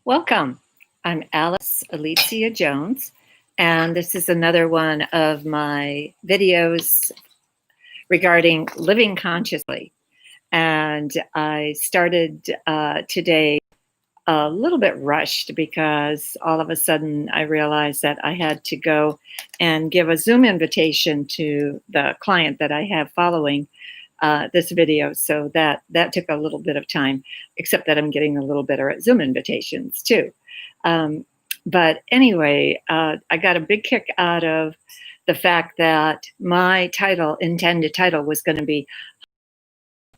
Welcome. I'm Alice Alicia Jones, and this is another one of my videos regarding living consciously. And I started today a little bit rushed because all of a sudden I realized that I had to go and give a Zoom invitation to the client that I have following this video. So that took a little bit of time, except that I'm getting a little better at Zoom invitations too. Um, but anyway, I got a big kick out of the fact that my intended title was going to be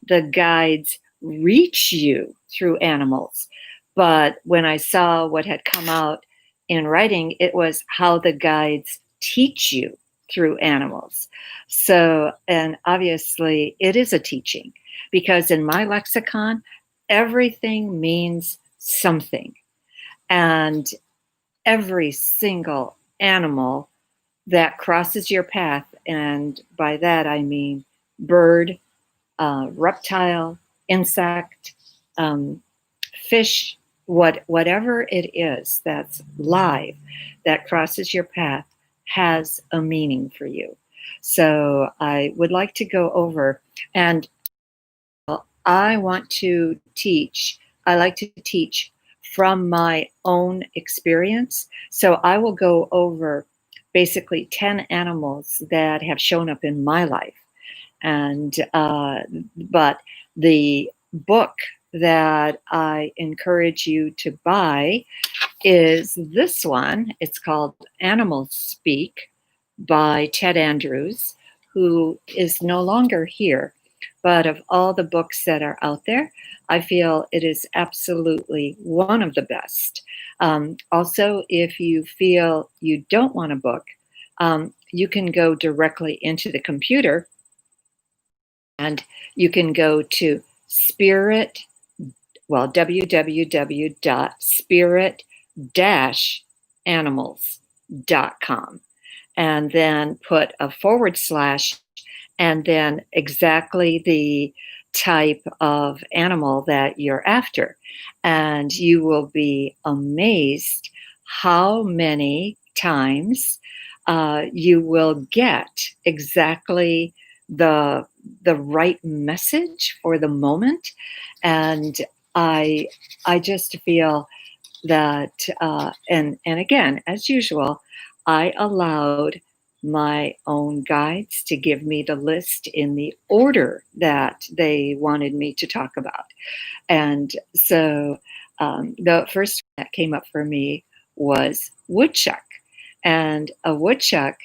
The Guides Reach You Through Animals. But when I saw what had come out in writing, it was How the Guides Teach You Through Animals. So, and obviously it is a teaching because in my lexicon, everything means something. And every single animal that crosses your path, and by that I mean bird, reptile, insect, fish, whatever it is that's live that crosses your path has a meaning for you. So I would like to go over, and I want to teach. I like to teach from my own experience. So I will go over basically 10 animals that have shown up in my life. And but the book that I encourage you to buy is this one. It's called Animals Speak by Ted Andrews, who is no longer here. But of all the books that are out there, I feel it is absolutely one of the best. Also, if you feel you don't want a book, you can go directly into the computer and you can go to www.spirit-animals.com and then put a / and then exactly the type of animal that you're after. And you will be amazed how many times you will get exactly the right message for the moment. And I just feel that and again, as usual, I allowed my own guides to give me the list in the order that they wanted me to talk about. And so the first that came up for me was woodchuck. And a woodchuck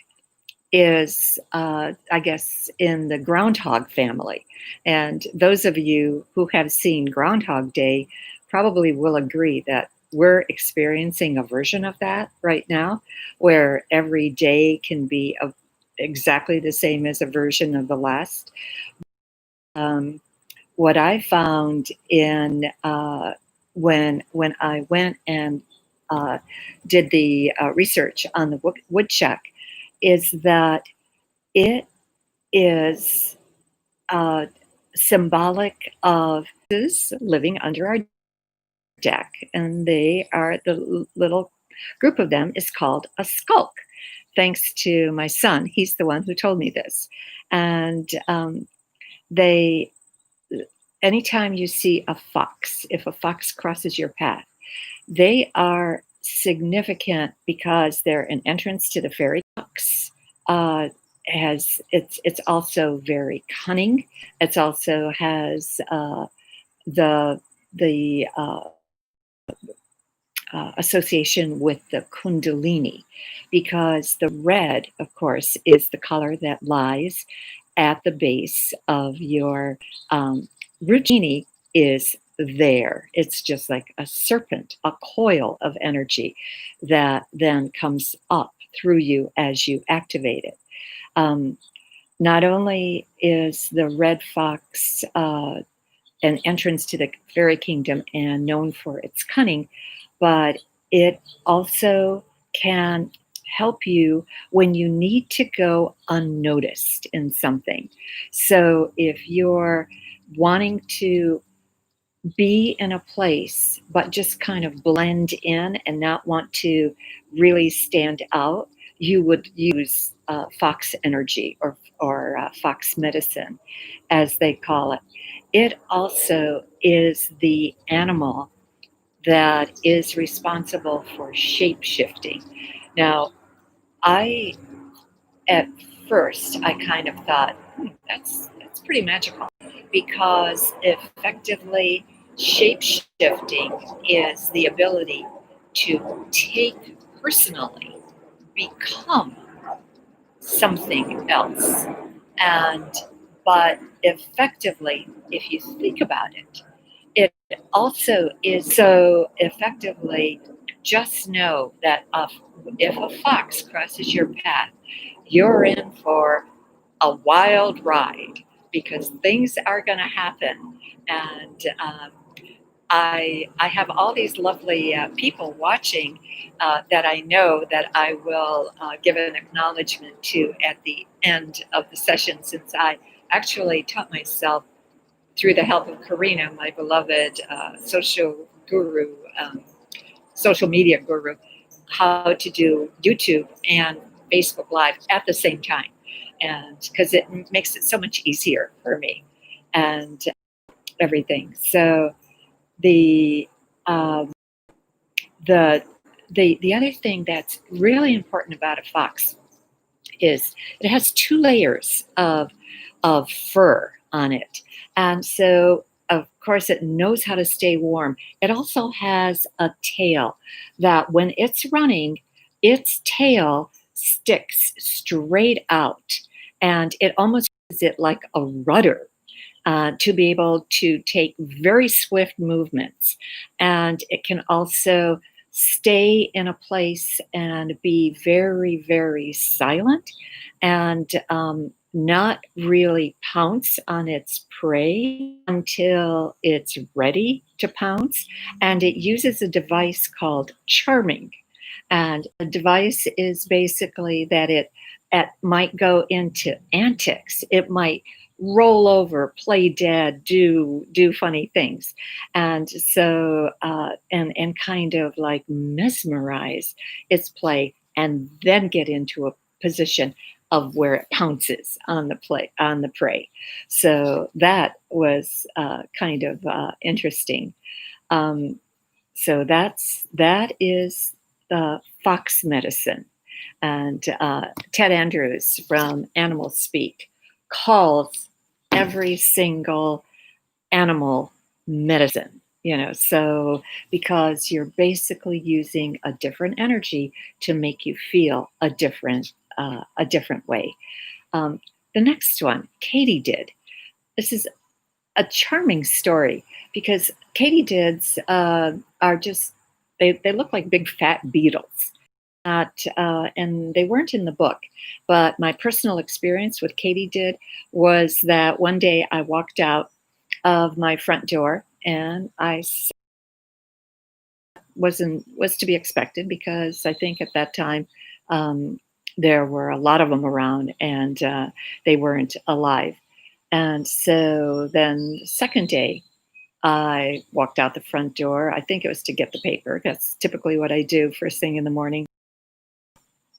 is, I guess, in the groundhog family. And those of you who have seen Groundhog Day probably will agree that we're experiencing a version of that right now, where every day can be exactly the same as a version of the last. What I found in when I went and did the research on the woodchuck is that it is symbolic of living under our deck, and they are the little group of them is called a skulk. Thanks to my son, he's the one who told me this, and they. Anytime you see a fox, if a fox crosses your path, they are significant because they're an entrance to the fairy fox. It's also very cunning. It also has the association with the Kundalini, because the red, of course, is the color that lies at the base of your root is there. It's just like a serpent, a coil of energy that then comes up through you as you activate it. Not only is the red fox an entrance to the fairy kingdom and known for its cunning, but it also can help you when you need to go unnoticed in something. So if you're wanting to be in a place, but just kind of blend in and not want to really stand out, you would use fox energy or fox medicine, as they call it. It also is the animal that is responsible for shape shifting. Now, I at first I kind of thought, that's pretty magical because effectively shape shifting is the ability to take personally, become something else. And but effectively, if you think about it, it also is so effectively just know that if a fox crosses your path, you're in for a wild ride because things are going to happen. And I have all these lovely people watching that I know that I will give an acknowledgement to at the end of the session, since I actually taught myself through the help of Karina, my beloved social media guru, how to do YouTube and Facebook Live at the same time, and because it makes it so much easier for me and everything. So the um, the the other thing that's really important about a fox is it has two layers of fur on it. And so, of course, it knows how to stay warm. It also has a tail that when it's running, its tail sticks straight out, and it almost uses it like a rudder to be able to take very swift movements. And it can also stay in a place and be very, very silent and not really pounce on its prey until it's ready to pounce. And it uses a device called charming. And the device is basically that it might go into antics. It might roll over, play dead, do funny things, and so and kind of like mesmerize its play, and then get into a position of where it pounces on the prey. So that was kind of interesting. Um, so that is the fox medicine, and Ted Andrews from Animal Speak calls every single animal medicine. So because you're basically using a different energy to make you feel a different way. Um, the next one, katydid. This is a charming story because katydids are just they look like big fat beetles. And they weren't in the book, but my personal experience with katydid was that one day I walked out of my front door, and was to be expected because I think at that time um, there were a lot of them around, and they weren't alive. And so then the second day, I walked out the front door. I think it was to get the paper. That's typically what I do first thing in the morning.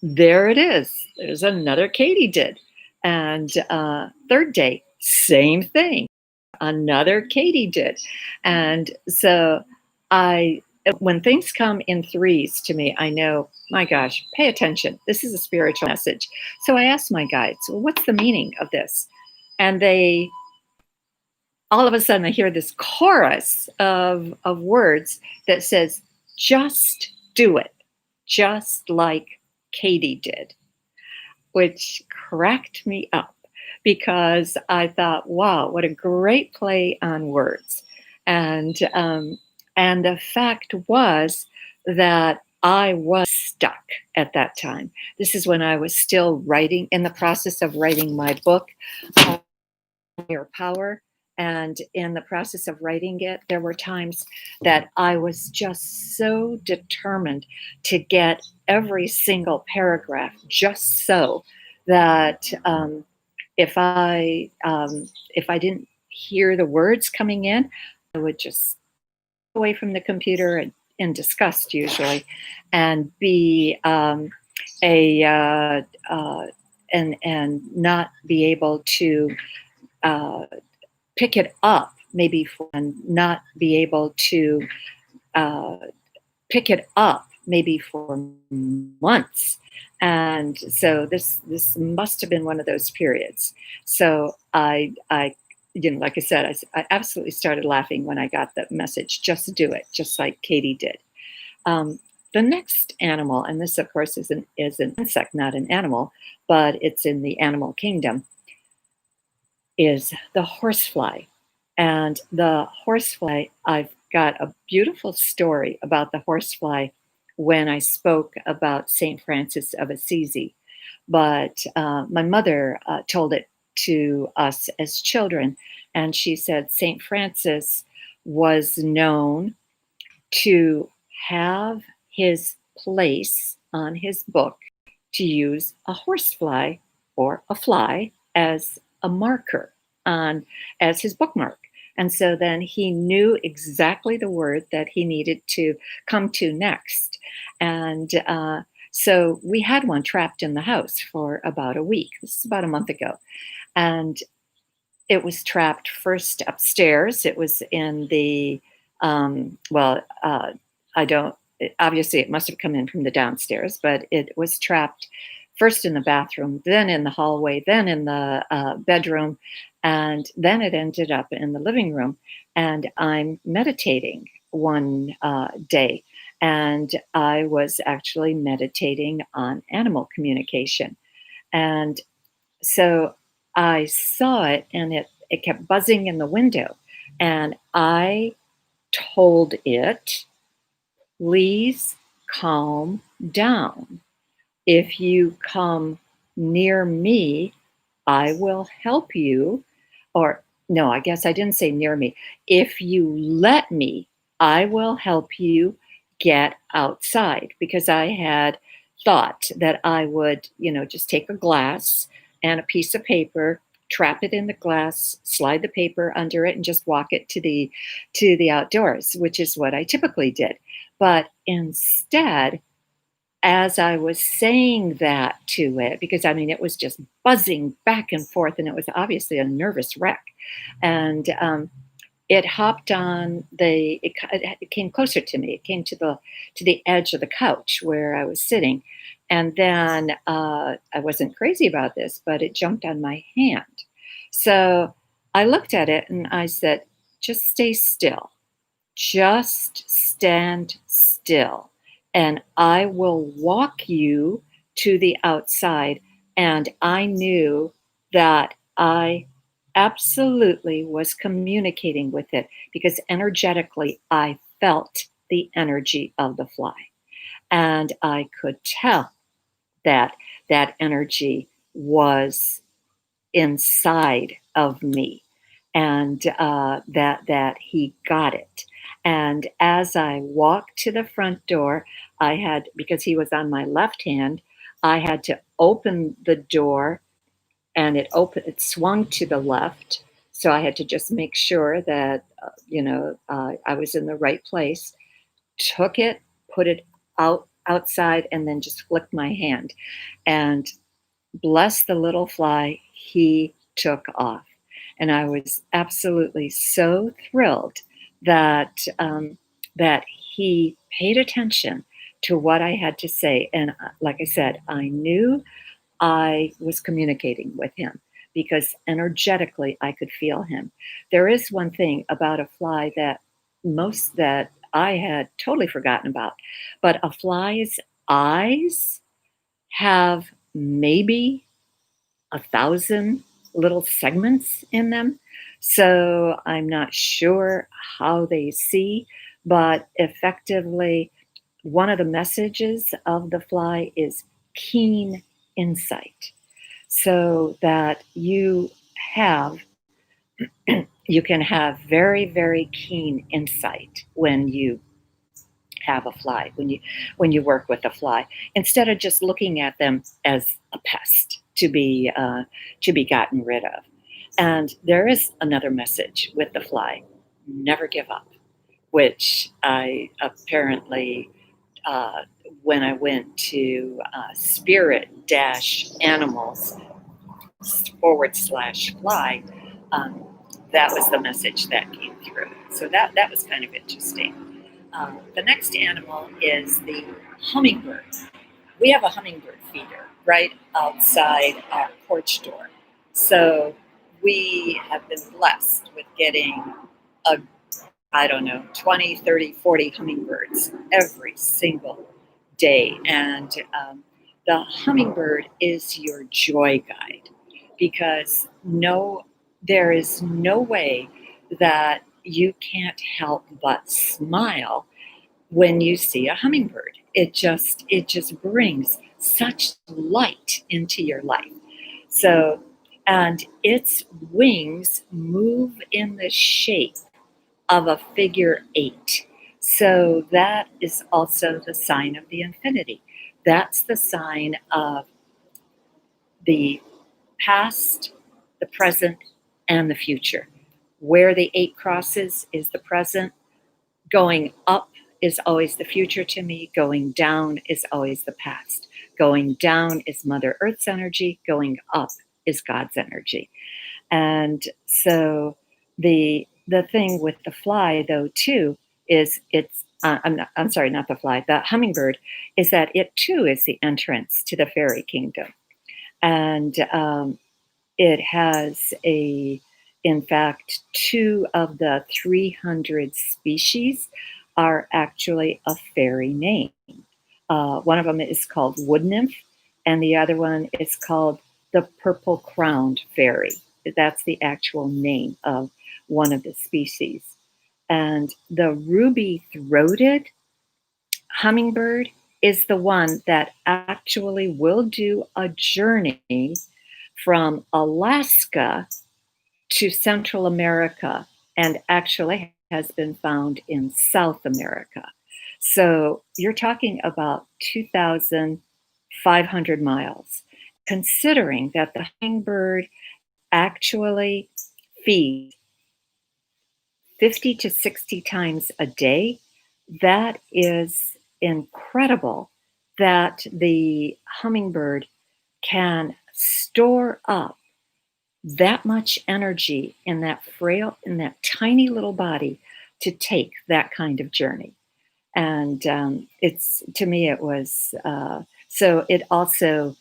There it is. There's another katydid. And third day, same thing. Another katydid. And so when things come in threes to me, I know, my gosh, pay attention. This is a spiritual message. So I asked my guides, well, what's the meaning of this? And all of a sudden, I hear this chorus of words that says, just do it, just like Katie did, which cracked me up because I thought, wow, what a great play on words. And the fact was that I was stuck at that time. This is when I was still writing, in the process of writing my book, Your Power. And in the process of writing it, there were times that I was just so determined to get every single paragraph just so that if I didn't hear the words coming in, I would just away from the computer in disgust usually, and be a and not be able to uh, pick it up, maybe for, and not be able to uh, pick it up maybe for months. And so this must have been one of those periods. So I like I said, I absolutely started laughing when I got the message, just do it, just like Katie did. Um, the next animal, and this of course is an insect, not an animal, but it's in the animal kingdom, is the horsefly. And the horsefly, I've got a beautiful story about the horsefly when I spoke about St. Francis of Assisi. But my mother told it to us as children, and she said St. Francis was known to have his place on his book to use a horsefly or a fly as a marker on as his bookmark. And so then he knew exactly the word that he needed to come to next. And so we had one trapped in the house for about a week. This is about a month ago. And it was trapped first upstairs. It was in the, I don't, obviously it must have come in from the downstairs, but it was trapped first in the bathroom, then in the hallway, then in the bedroom, and then it ended up in the living room. And I'm meditating one day, and I was actually meditating on animal communication. And so I saw it, and it kept buzzing in the window. And I told it, please calm down. If you come near me, I will help you. Or, no, I guess I didn't say near me. If you let me, I will help you get outside, because I had thought that I would, just take a glass and a piece of paper, trap it in the glass, slide the paper under it, and just walk it to the outdoors, which is what I typically did. But instead, as I was saying that to it, because I mean, it was just buzzing back and forth, and it was obviously a nervous wreck. And it hopped on it came closer to me. It came to the edge of the couch where I was sitting. And then I wasn't crazy about this, but it jumped on my hand. So I looked at it and I said, just stay still. Just stand still, and I will walk you to the outside. And I knew that I absolutely was communicating with it, because energetically I felt the energy of the fly. And I could tell that that energy was inside of me, and that he got it. And as I walked to the front door, I had, because he was on my left hand, I had to open the door, and it swung to the left. So I had to just make sure that I was in the right place. Took it, put it outside, and then just flicked my hand. And bless the little fly, he took off. And I was absolutely so thrilled that he paid attention to what I had to say. And like I said, I knew I was communicating with him, because energetically I could feel him. There is one thing about a fly that I had totally forgotten about, but a fly's eyes have maybe 1,000 little segments in them. So I'm not sure how they see, but effectively, one of the messages of the fly is keen insight. So that have you can have very, very keen insight when you have a fly, when you work with a fly, instead of just looking at them as a pest to be gotten rid of. And there is another message with the fly: never give up. which I apparently, uh, when I went to spirit dash animals / fly, um, that was the message that came through. So that was kind of interesting. The next animal is the hummingbird. We have a hummingbird feeder right outside our porch door. So we have been blessed with getting a, I don't know, 20, 30, 40 hummingbirds every single day. And the hummingbird is your joy guide because there is no way that you can't help but smile when you see a hummingbird. It just brings such light into your life. So, and its wings move in the shape of a figure eight. So that is also the sign of the infinity. That's the sign of the past, the present, and the future. Where the eight crosses is the present. Going up is always the future to me. Going down is always the past. Going down is Mother Earth's energy. Going up is God's energy. And so the thing with the fly, though, too, is I'm sorry, not the fly. The hummingbird is that it too is the entrance to the fairy kingdom, and it has in fact, two of the 300 species are actually a fairy name. One of them is called wood nymph, and the other one is called the purple crowned fairy. That's the actual name of one of the species. And the ruby throated hummingbird is the one that actually will do a journey from Alaska to Central America and actually has been found in South America. So you're talking about 2,500 miles. Considering that the hummingbird actually feeds 50 to 60 times a day, that is incredible that the hummingbird can store up that much energy in that frail, in that tiny little body to take that kind of journey. And it's to me, it was so. It also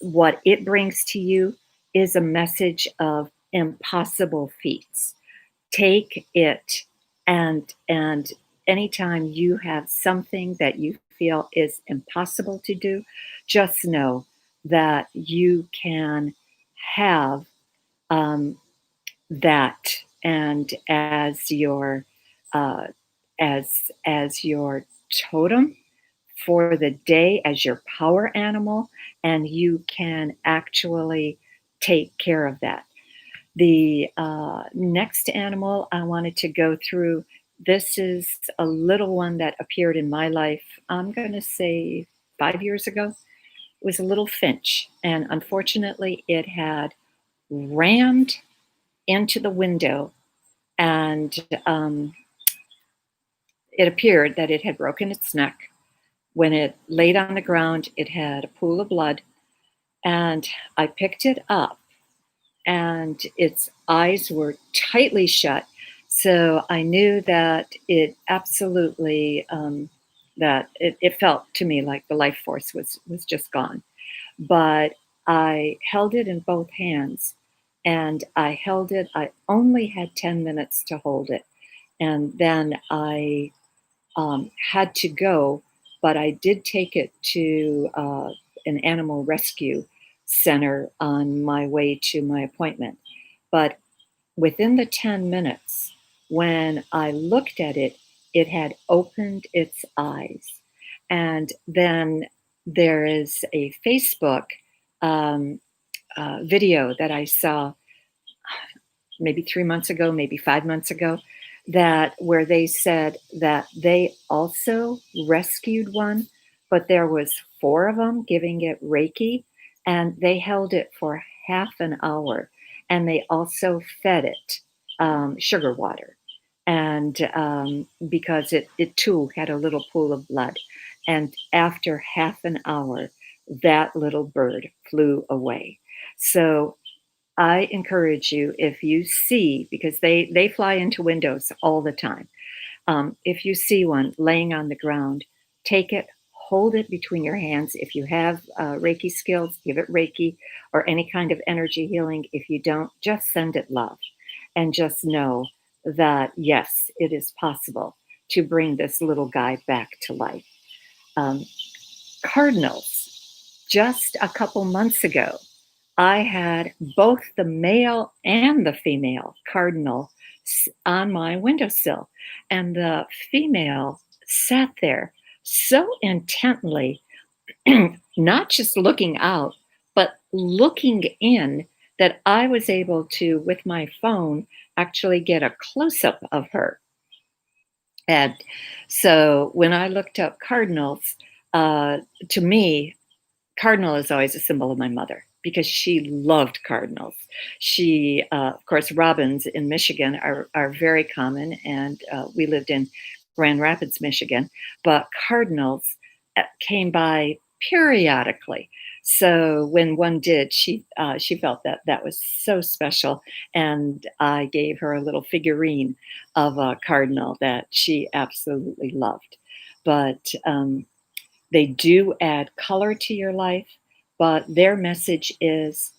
what it brings to you is a message of impossible feats. Take it, and anytime you have something that you feel is impossible to do, just know that you can have um, that and uh, as your totem for the day, as your power animal, and you can actually take care of that. The next animal I wanted to go through, this is a little one that appeared in my life, I'm going to say 5 years ago. It was a little finch, and unfortunately it had rammed into the window, and it appeared that it had broken its neck. When it laid on the ground, it had a pool of blood, and I picked it up, and its eyes were tightly shut. So I knew that it absolutely that it felt to me like the life force was just gone. But I held it in both hands, and I held it. I only had 10 minutes to hold it, and then I had to go, but I did take it to an animal rescue center on my way to my appointment. But within the 10 minutes, when I looked at it, it had opened its eyes. And then there is a Facebook um, video that I saw maybe 3 months ago, maybe 5 months ago, that where they said that they also rescued one, but there was four of them giving it Reiki, and they held it for half an hour, and they also fed it sugar water. and because it too had a little pool of blood. And after half an hour, that little bird flew away. So I encourage you, if you see, because they fly into windows all the time, if you see one laying on the ground, take it, hold it between your hands. If you have Reiki skills, give it Reiki or any kind of energy healing. If you don't, just send it love and just know that, yes, it is possible to bring this little guy back to life. Um, Cardinals, just a couple months ago, I had both the male and the female cardinal on my windowsill, and the female sat there so intently, not just looking out, but looking in, that I was able to, with my phone, actually get a close up of her. And so when I looked up cardinals, uh, to me, Cardinal is always a symbol of my mother because she loved cardinals. She, of course, robins in Michigan are very common, and we lived in Grand Rapids, Michigan, but cardinals came by periodically. So when one did, she felt that that was so special, and I gave her a little figurine of a cardinal that she absolutely loved. But they do add color to your life, but their message is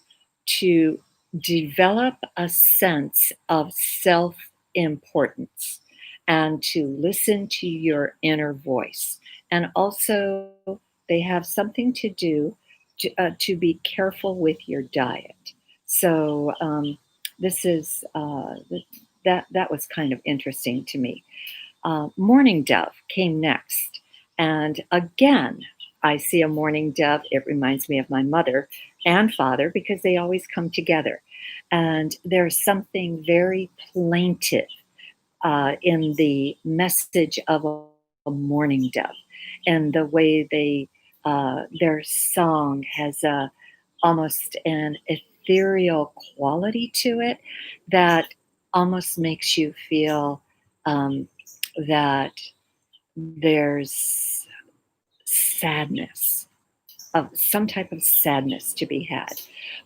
to develop a sense of self importance and to listen to your inner voice. And also, they have something to do to be careful with your diet. So, this is that was kind of interesting to me. Mourning dove came next. And again, I see a mourning dove. It reminds me of my mother and father because they always come together. And there's something very plaintive in the message of a mourning dove, and the way their song has almost an ethereal quality to it that almost makes you feel um, that there's sadness, of some type of sadness to be had.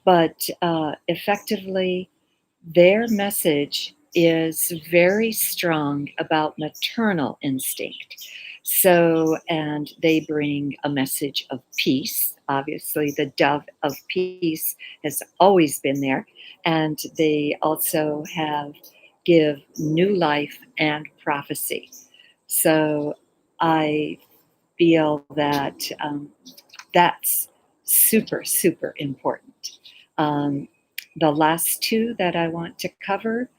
But effectively, their message is very strong about maternal instinct. So, and they bring a message of peace. Obviously, the dove of peace has always been there. And they also have give new life and prophecy. So I feel that that's super, super important. Um, the last two that I want to cover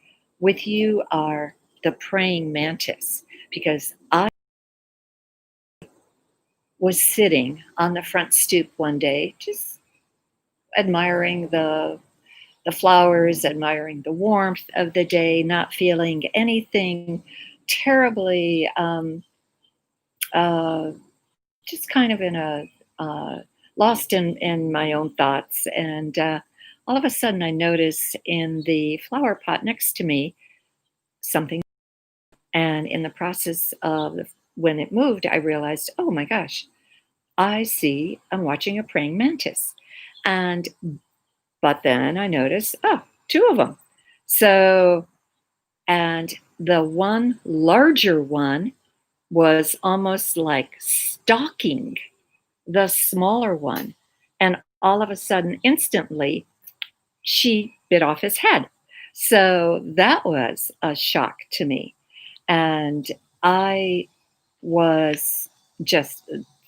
with you are the praying mantis, because I was sitting on the front stoop one day, just admiring the flowers, admiring the warmth of the day, not feeling anything terribly uh, just kind of in a lost in my own thoughts. And all of a sudden, I notice in the flower pot next to me something. And in the process of when it moved, I realized, oh my gosh, I'm watching a praying mantis. And but then I noticed, oh, two of them. So, and the one larger one was almost like stalking the smaller one. And all of a sudden, instantly, she bit off his head. So that was a shock to me. And I was just,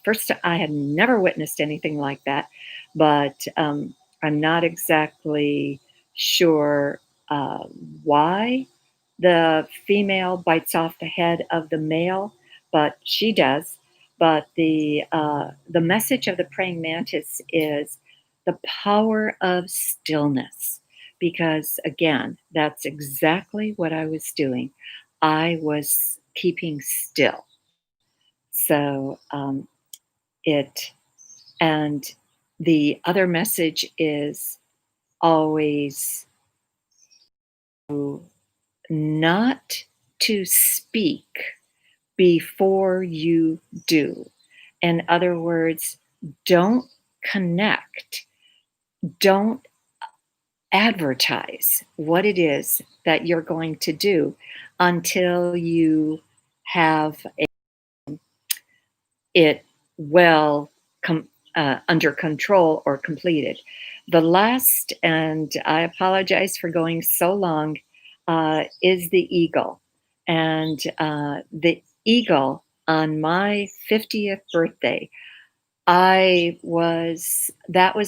first, I had never witnessed anything like that, but I'm not exactly sure uh, why the female bites off the head of the male, but she does. But the message of the praying mantis is the power of stillness, because again, that's exactly what I was doing. I was keeping still. So it and the other message is always not. to speak before you do. In other words, don't connect, don't advertise what it is that you're going to do until you have it well under control or completed. The last, and I apologize for going so long, is the eagle. And the eagle on my 50th birthday, that was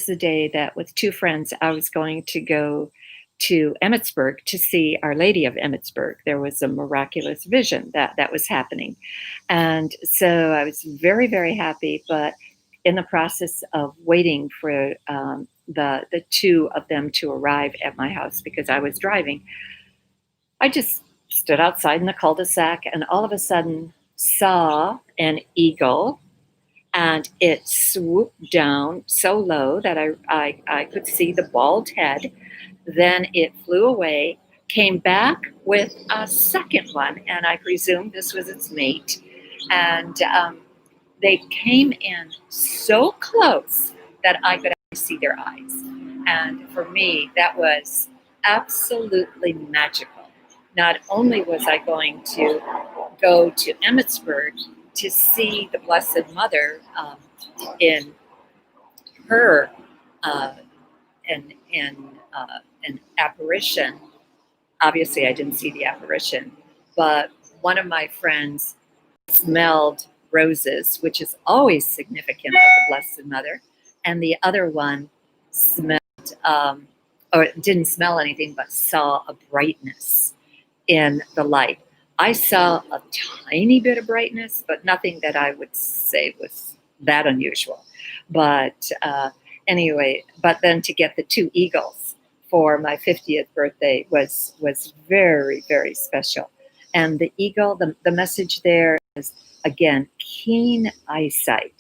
the day that with two friends, I was going to go to Emmitsburg to see Our Lady of Emmitsburg. There was a miraculous vision that was happening. And so I was very, very happy, but in the process of waiting for the two of them to arrive at my house because I was driving, I just stood outside in the cul-de-sac and all of a sudden saw an eagle, and it swooped down so low that I could see the bald head. Then it flew away, came back with a second one, and I presume this was its mate. And they came in so close that I could actually see their eyes. And for me, that was absolutely magical. Not only was I going to go to Emmitsburg to see the Blessed Mother in her uh, an apparition. Obviously, I didn't see the apparition, but one of my friends smelled roses, which is always significant of the Blessed Mother, and the other one smelled, or didn't smell anything, but saw a brightness in the light. I saw a tiny bit of brightness, but nothing that I would say was that unusual. But anyway, but then to get the two eagles for my 50th birthday was very, very special. And the eagle, the message there is, again, keen eyesight.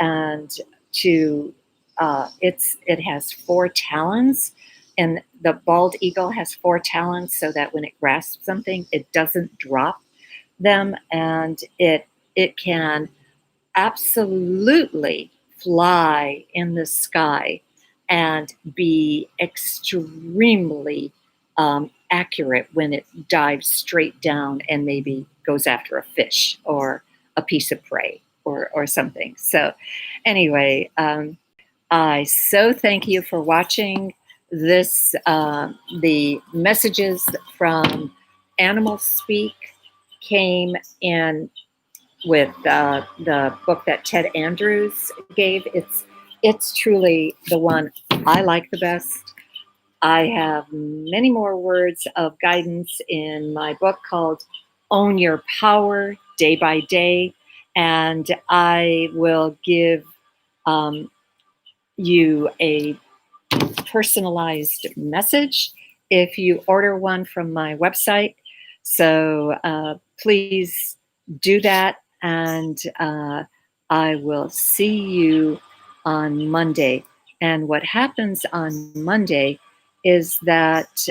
And it has four talons, and the bald eagle has four talons so that when it grasps something, it doesn't drop them, and it can absolutely fly in the sky and be extremely accurate when it dives straight down and maybe goes after a fish or a piece of prey or something. So anyway, I so thank you for watching this. The messages from Animal Speak came in with the book that Ted Andrews gave. It's truly the one I like the best. I have many more words of guidance in my book called Own Your Power Day by Day, and I will give you a personalized message if you order one from my website. So please do that, and I will see you on Monday. And what happens on Monday is that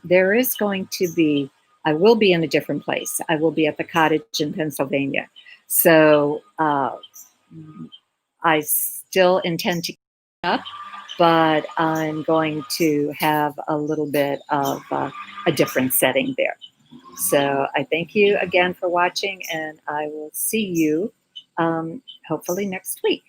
there is going to be, I will be in a different place. I will be at the cottage in Pennsylvania. So I still intend to keep up, but I'm going to have a little bit of a different setting there. So I thank you again for watching, and I will see you hopefully next week.